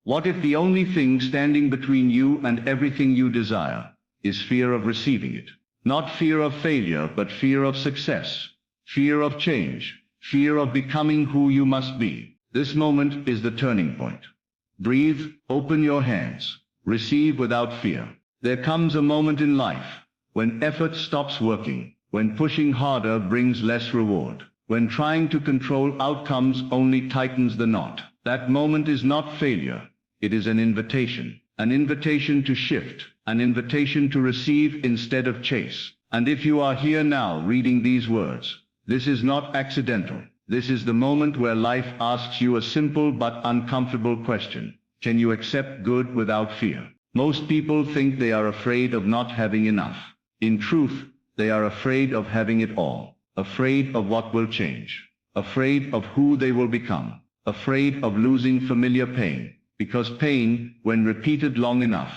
What if the only thing standing between you and everything you desire is fear of receiving it? Not fear of failure, but fear of success, fear of change, fear of becoming who you must be. This moment is the turning point. Breathe, open your hands, receive without fear. There comes a moment in life when effort stops working, when pushing harder brings less reward, when trying to control outcomes only tightens the knot. That moment is not failure, it is an invitation to shift, an invitation to receive instead of chase. And if you are here now reading these words, this is not accidental. This is the moment where life asks you a simple but uncomfortable question. Can you accept good without fear? Most people think they are afraid of not having enough. In truth, they are afraid of having it all, afraid of what will change, afraid of who they will become, afraid of losing familiar pain, because pain, when repeated long enough,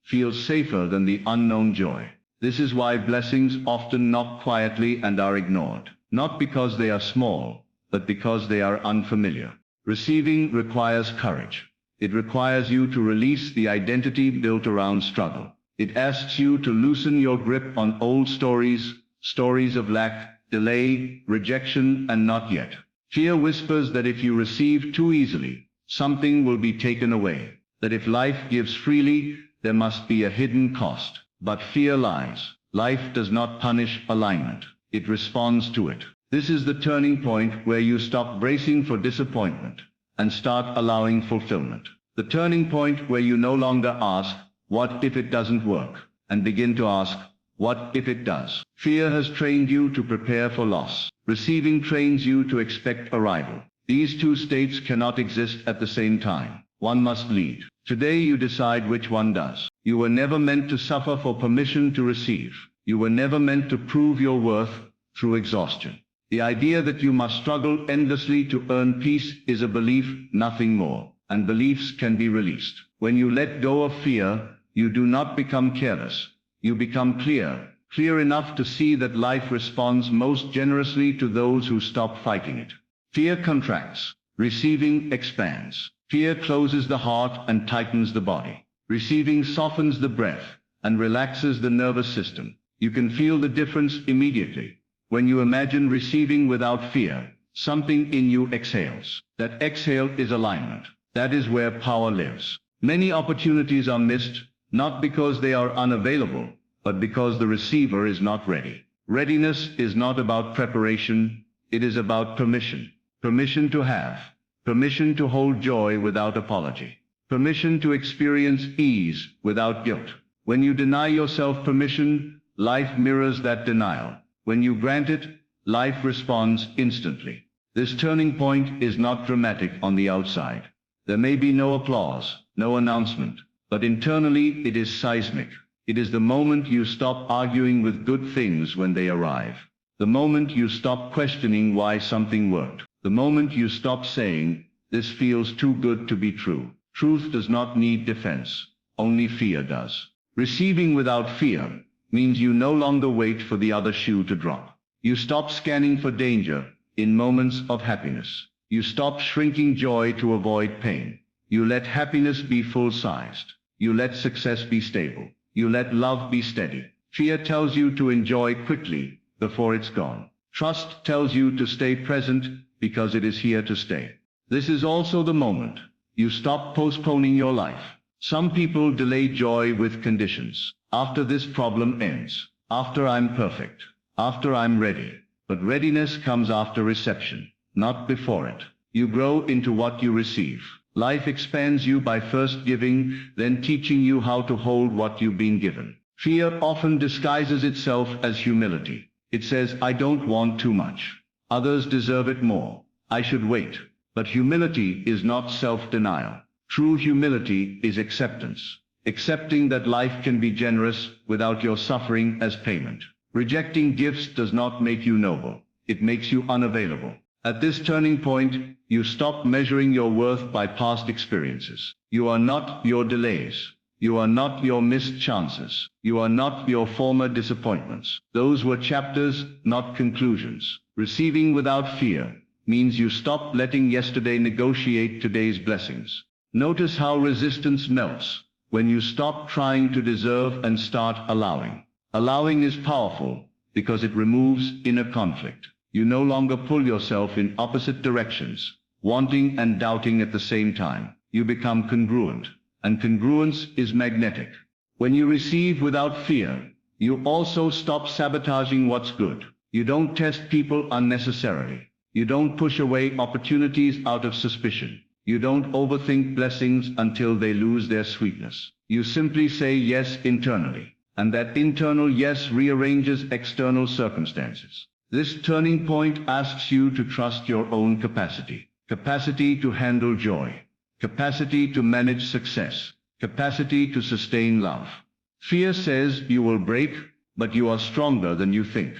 feels safer than the unknown joy. This is why blessings often knock quietly and are ignored, not because they are small, but because they are unfamiliar. Receiving requires courage. It requires you to release the identity built around struggle. It asks you to loosen your grip on old stories, stories of lack, delay, rejection, and not yet. Fear whispers that if you receive too easily, something will be taken away. That if life gives freely, there must be a hidden cost. But fear lies. Life does not punish alignment. It responds to it. This is the turning point where you stop bracing for disappointment and start allowing fulfillment. The turning point where you no longer ask, what if it doesn't work? And begin to ask, what if it does? Fear has trained you to prepare for loss. Receiving trains you to expect arrival. These two states cannot exist at the same time. One must lead. Today you decide which one does. You were never meant to suffer for permission to receive. You were never meant to prove your worth through exhaustion. The idea that you must struggle endlessly to earn peace is a belief, nothing more, and beliefs can be released. When you let go of fear, you do not become careless. You become clear enough to see that life responds most generously to those who stop fighting it. Fear contracts, receiving expands. Fear closes the heart and tightens the body. Receiving softens the breath and relaxes the nervous system. You can feel the difference immediately. When you imagine receiving without fear, something in you exhales. That exhale is alignment. That is where power lives. Many opportunities are missed, not because they are unavailable, but because the receiver is not ready. Readiness is not about preparation, it is about permission. Permission to have. Permission to hold joy without apology. Permission to experience ease without guilt. When you deny yourself permission, life mirrors that denial. When you grant it, life responds instantly. This turning point is not dramatic on the outside. There may be no applause, no announcement, but internally it is seismic. It is the moment you stop arguing with good things when they arrive. The moment you stop questioning why something worked. The moment you stop saying, this feels too good to be true. Truth does not need defense, only fear does. Receiving without fear means you no longer wait for the other shoe to drop. You stop scanning for danger in moments of happiness. You stop shrinking joy to avoid pain. You let happiness be full-sized. You let success be stable. You let love be steady. Fear tells you to enjoy quickly before it's gone. Trust tells you to stay present because it is here to stay. This is also the moment you stop postponing your life. Some people delay joy with conditions. After this problem ends. After I'm perfect. After I'm ready. But readiness comes after reception, not before it. You grow into what you receive. Life expands you by first giving, then teaching you how to hold what you've been given. Fear often disguises itself as humility. It says, I don't want too much. Others deserve it more. I should wait. But humility is not self-denial. True humility is acceptance. Accepting that life can be generous without your suffering as payment. Rejecting gifts does not make you noble. It makes you unavailable. At this turning point, you stop measuring your worth by past experiences. You are not your delays. You are not your missed chances. You are not your former disappointments. Those were chapters, not conclusions. Receiving without fear means you stop letting yesterday negotiate today's blessings. Notice how resistance melts when you stop trying to deserve and start allowing. Allowing is powerful because it removes inner conflict. You no longer pull yourself in opposite directions, wanting and doubting at the same time. You become congruent, and congruence is magnetic. When you receive without fear, you also stop sabotaging what's good. You don't test people unnecessarily. You don't push away opportunities out of suspicion. You don't overthink blessings until they lose their sweetness. You simply say yes internally, and that internal yes rearranges external circumstances. This turning point asks you to trust your own capacity. Capacity to handle joy. Capacity to manage success. Capacity to sustain love. Fear says you will break, but you are stronger than you think.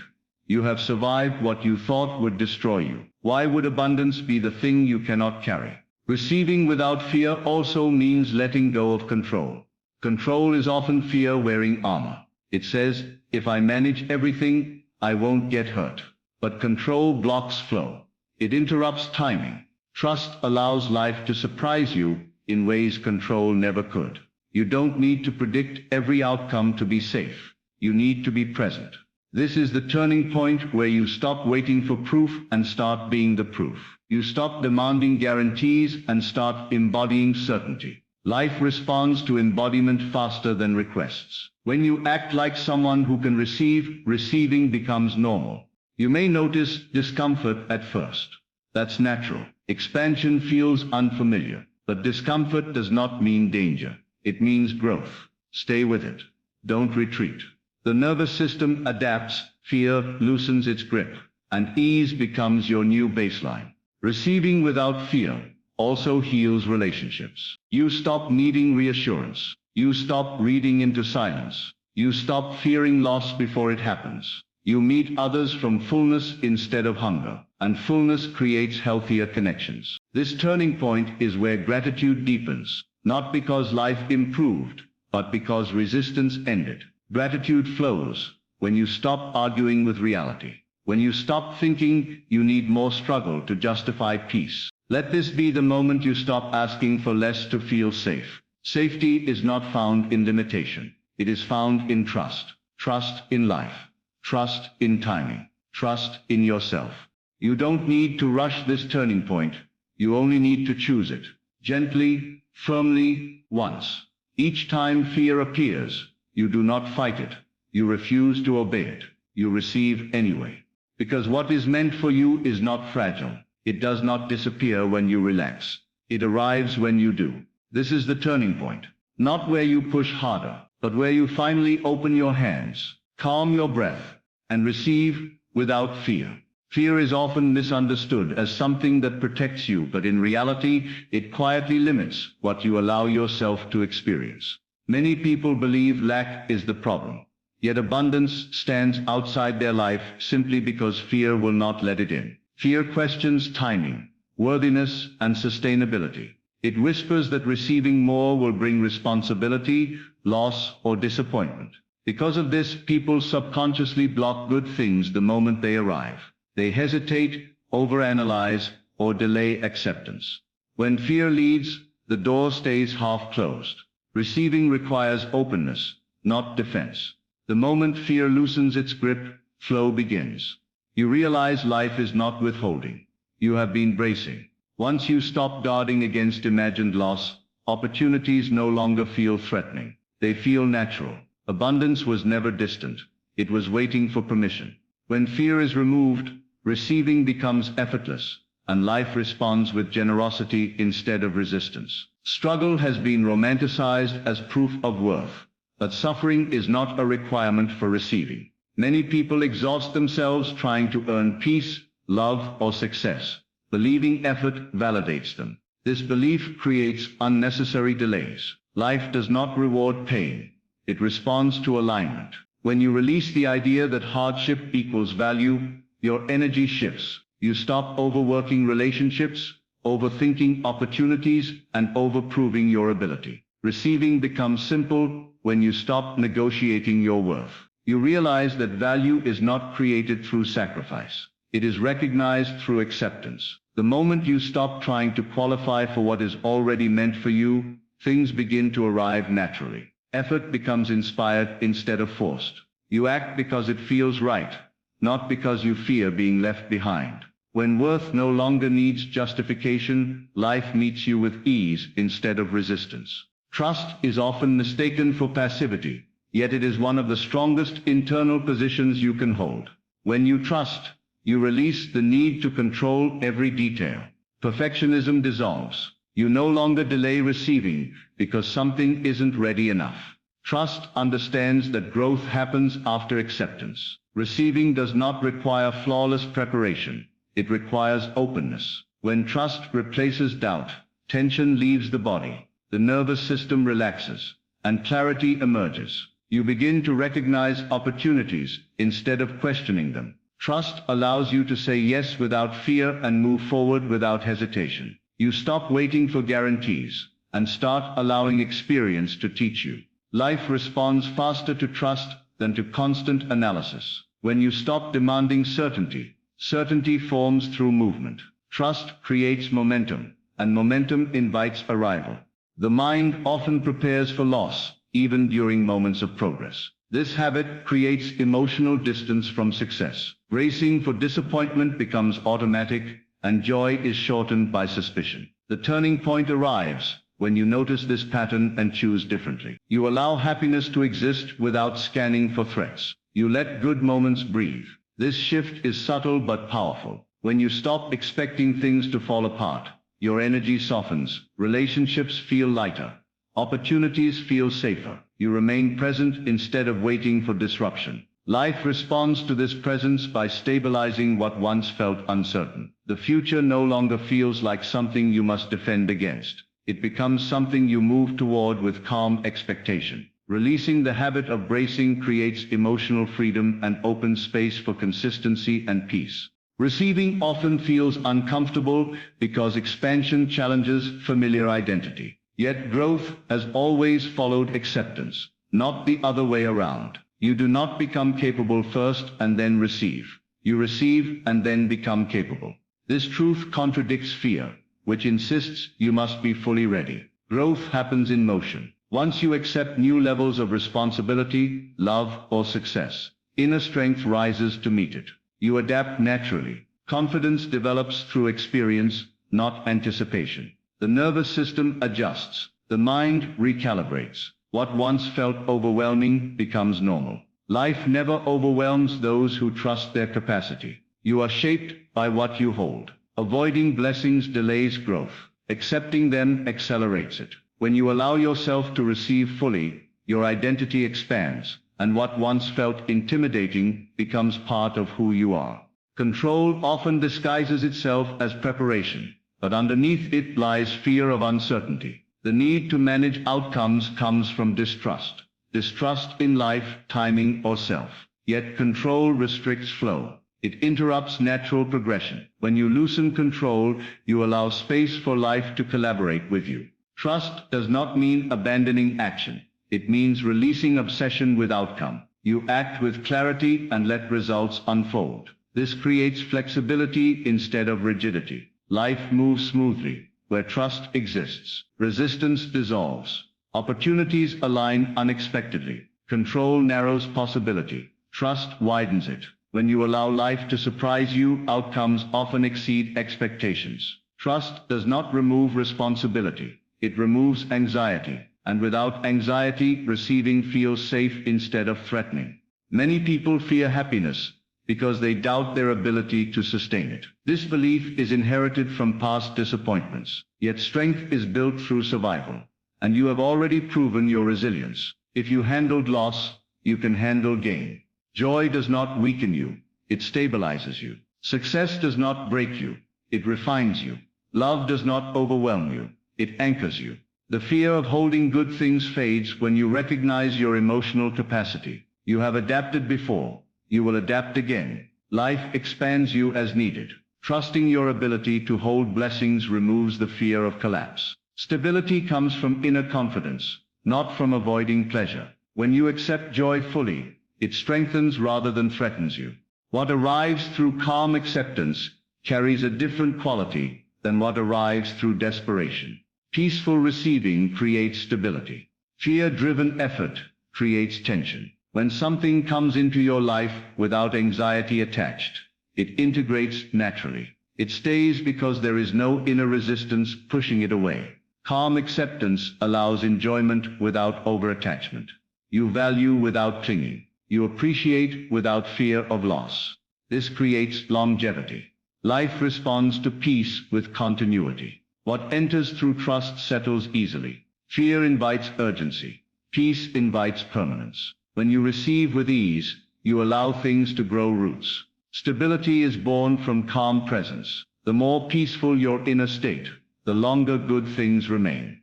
You have survived what you thought would destroy you. Why would abundance be the thing you cannot carry? Receiving without fear also means letting go of control. Control is often fear wearing armor. It says, if I manage everything, I won't get hurt. But control blocks flow. It interrupts timing. Trust allows life to surprise you in ways control never could. You don't need to predict every outcome to be safe. You need to be present. This is the turning point where you stop waiting for proof and start being the proof. You stop demanding guarantees and start embodying certainty. Life responds to embodiment faster than requests. When you act like someone who can receive, receiving becomes normal. You may notice discomfort at first. That's natural. Expansion feels unfamiliar, but discomfort does not mean danger. It means growth. Stay with it. Don't retreat. The nervous system adapts, fear loosens its grip, and ease becomes your new baseline. Receiving without fear also heals relationships. You stop needing reassurance. You stop reading into silence. You stop fearing loss before it happens. You meet others from fullness instead of hunger, and fullness creates healthier connections. This turning point is where gratitude deepens, not because life improved, but because resistance ended. Gratitude flows when you stop arguing with reality, when you stop thinking you need more struggle to justify peace. Let this be the moment you stop asking for less to feel safe. Safety is not found in limitation. It is found in trust. Trust in life. Trust in timing. Trust in yourself. You don't need to rush this turning point. You only need to choose it. Gently, firmly, once. Each time fear appears, you do not fight it. You refuse to obey it. You receive anyway. Because what is meant for you is not fragile. It does not disappear when you relax. It arrives when you do. This is the turning point. Not where you push harder, but where you finally open your hands, calm your breath, and receive without fear. Fear is often misunderstood as something that protects you, but in reality, it quietly limits what you allow yourself to experience. Many people believe lack is the problem, yet abundance stands outside their life simply because fear will not let it in. Fear questions timing, worthiness, and sustainability. It whispers that receiving more will bring responsibility, loss, or disappointment. Because of this, people subconsciously block good things the moment they arrive. They hesitate, overanalyze, or delay acceptance. When fear leads, the door stays half closed. Receiving requires openness, not defense. The moment fear loosens its grip, flow begins. You realize life is not withholding. You have been bracing. Once you stop guarding against imagined loss, opportunities no longer feel threatening. They feel natural. Abundance was never distant. It was waiting for permission. When fear is removed, receiving becomes effortless, and life responds with generosity instead of resistance. Struggle has been romanticized as proof of worth, but suffering is not a requirement for receiving. Many people exhaust themselves trying to earn peace, love, or success, believing effort validates them. This belief creates unnecessary delays. Life does not reward pain. It responds to alignment. When you release the idea that hardship equals value, your energy shifts. You stop overworking relationships, overthinking opportunities, and overproving your ability. Receiving becomes simple when you stop negotiating your worth. You realize that value is not created through sacrifice. It is recognized through acceptance. The moment you stop trying to qualify for what is already meant for you, things begin to arrive naturally. Effort becomes inspired instead of forced. You act because it feels right, not because you fear being left behind. When worth no longer needs justification, life meets you with ease instead of resistance. Trust is often mistaken for passivity, yet it is one of the strongest internal positions you can hold. When you trust, you release the need to control every detail. Perfectionism dissolves. You no longer delay receiving because something isn't ready enough. Trust understands that growth happens after acceptance. Receiving does not require flawless preparation. It requires openness. When trust replaces doubt, tension leaves the body, the nervous system relaxes, and clarity emerges. You begin to recognize opportunities instead of questioning them. Trust allows you to say yes without fear and move forward without hesitation. You stop waiting for guarantees and start allowing experience to teach you. Life responds faster to trust than to constant analysis. When you stop demanding certainty, certainty forms through movement. Trust creates momentum, and momentum invites arrival. The mind often prepares for loss, even during moments of progress. This habit creates emotional distance from success. Racing for disappointment becomes automatic, and joy is shortened by suspicion. The turning point arrives when you notice this pattern and choose differently. You allow happiness to exist without scanning for threats. You let good moments breathe. This shift is subtle but powerful. When you stop expecting things to fall apart, your energy softens, relationships feel lighter, opportunities feel safer. You remain present instead of waiting for disruption. Life responds to this presence by stabilizing what once felt uncertain. The future no longer feels like something you must defend against. It becomes something you move toward with calm expectation. Releasing the habit of bracing creates emotional freedom and opens space for consistency and peace. Receiving often feels uncomfortable because expansion challenges familiar identity. Yet growth has always followed acceptance, not the other way around. You do not become capable first and then receive. You receive and then become capable. This truth contradicts fear, which insists you must be fully ready. Growth happens in motion. Once you accept new levels of responsibility, love, or success, inner strength rises to meet it. You adapt naturally. Confidence develops through experience, not anticipation. The nervous system adjusts. The mind recalibrates. What once felt overwhelming becomes normal. Life never overwhelms those who trust their capacity. You are shaped by what you hold. Avoiding blessings delays growth. Accepting them accelerates it. When you allow yourself to receive fully, your identity expands, and what once felt intimidating becomes part of who you are. Control often disguises itself as preparation, but underneath it lies fear of uncertainty. The need to manage outcomes comes from distrust. Distrust in life, timing, or self. Yet control restricts flow. It interrupts natural progression. When you loosen control, you allow space for life to collaborate with you. Trust does not mean abandoning action. It means releasing obsession with outcome. You act with clarity and let results unfold. This creates flexibility instead of rigidity. Life moves smoothly where trust exists. Resistance dissolves. Opportunities align unexpectedly. Control narrows possibility. Trust widens it. When you allow life to surprise you, outcomes often exceed expectations. Trust does not remove responsibility. It removes anxiety. And without anxiety, receiving feels safe instead of threatening. Many people fear happiness because they doubt their ability to sustain it. This belief is inherited from past disappointments. Yet strength is built through survival. And you have already proven your resilience. If you handled loss, you can handle gain. Joy does not weaken you. It stabilizes you. Success does not break you. It refines you. Love does not overwhelm you. It anchors you. The fear of holding good things fades when you recognize your emotional capacity. You have adapted before. You will adapt again. Life expands you as needed. Trusting your ability to hold blessings removes the fear of collapse. Stability comes from inner confidence, not from avoiding pleasure. When you accept joy fully, it strengthens rather than threatens you. What arrives through calm acceptance carries a different quality than what arrives through desperation. Peaceful receiving creates stability. Fear-driven effort creates tension. When something comes into your life without anxiety attached, it integrates naturally. It stays because there is no inner resistance pushing it away. Calm acceptance allows enjoyment without over-attachment. You value without clinging. You appreciate without fear of loss. This creates longevity. Life responds to peace with continuity. What enters through trust settles easily. Fear invites urgency. Peace invites permanence. When you receive with ease, you allow things to grow roots. Stability is born from calm presence. The more peaceful your inner state, the longer good things remain.